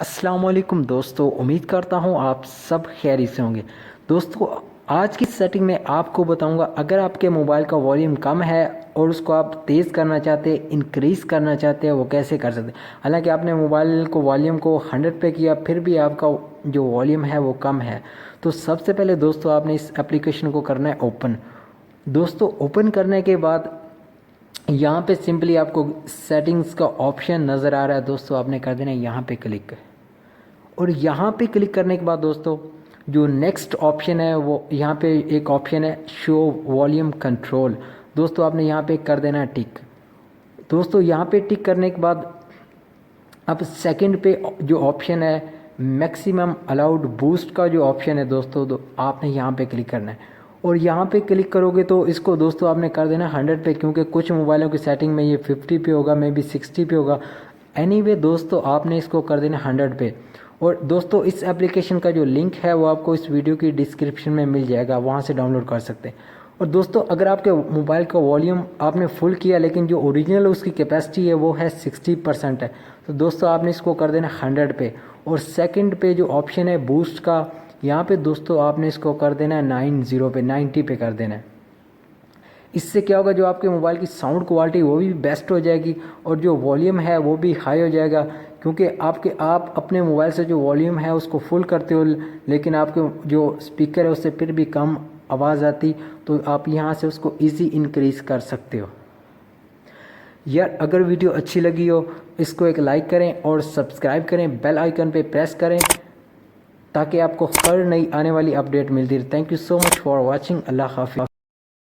अस्सलाम वालेकुम दोस्तों, उम्मीद करता हूँ आप सब खैरियत से होंगे। दोस्तों, आज की सेटिंग में आपको बताऊंगा, अगर आपके मोबाइल का वॉल्यूम कम है और उसको आप तेज़ करना चाहते हैं, इंक्रीज़ करना चाहते हैं, वो कैसे कर सकते हैं। हालांकि आपने मोबाइल को वॉल्यूम को 100 पे किया, फिर भी आपका जो वॉल्यूम है वो कम है, तो सबसे पहले दोस्तों आपने इस एप्लीकेशन को करना है ओपन। दोस्तों, ओपन करने के बाद यहाँ पे सिंपली आपको सेटिंग्स का ऑप्शन नज़र आ रहा है। दोस्तों, आपने कर देना है यहाँ पे क्लिक, और यहाँ पे क्लिक करने के बाद दोस्तों जो नेक्स्ट ऑप्शन है वो यहाँ पे एक ऑप्शन है शो वॉल्यूम कंट्रोल। दोस्तों, आपने यहाँ पे कर देना है टिक। दोस्तों, यहाँ पे टिक करने के बाद अब सेकंड पे जो ऑप्शन है मैक्सिमम अलाउड बूस्ट का जो ऑप्शन है दोस्तों, तो आपने यहाँ पे क्लिक करना है, और यहाँ पे क्लिक करोगे तो इसको दोस्तों आपने कर देना 100 पे, क्योंकि कुछ मोबाइलों की सेटिंग में ये 50 पे होगा, मे बी 60 पे होगा। एनीवे दोस्तों, आपने इसको कर देना 100 पे। और दोस्तों, इस एप्लीकेशन का जो लिंक है वो आपको इस वीडियो की डिस्क्रिप्शन में मिल जाएगा, वहाँ से डाउनलोड कर सकते हैं। और दोस्तों, अगर आपके मोबाइल का वॉल्यूम आपने फुल किया लेकिन जो ओरिजिनल उसकी कैपेसिटी है वो है 60% है, तो दोस्तों आपने इसको कर देना 100 पे। और सेकंड पे जो ऑप्शन है बूस्ट का, यहाँ पे दोस्तों आपने इसको कर देना है 90 पे, 90 पे कर देना है। इससे क्या होगा, जो आपके मोबाइल की साउंड क्वालिटी वो भी बेस्ट हो जाएगी और जो वॉल्यूम है वो भी हाई हो जाएगा, क्योंकि आप अपने मोबाइल से जो वॉल्यूम है उसको फुल करते हो लेकिन आपके जो स्पीकर है उससे फिर भी कम आवाज़ आती, तो आप यहाँ से उसको इजी इंक्रीज़ कर सकते हो। यार, अगर वीडियो अच्छी लगी हो इसको एक लाइक करें और सब्सक्राइब करें, बेल आइकन पे प्रेस करें ताकि आपको हर नई आने वाली अपडेट मिलती रहे। Thank you so much for watching. अल्लाह हाफिज़।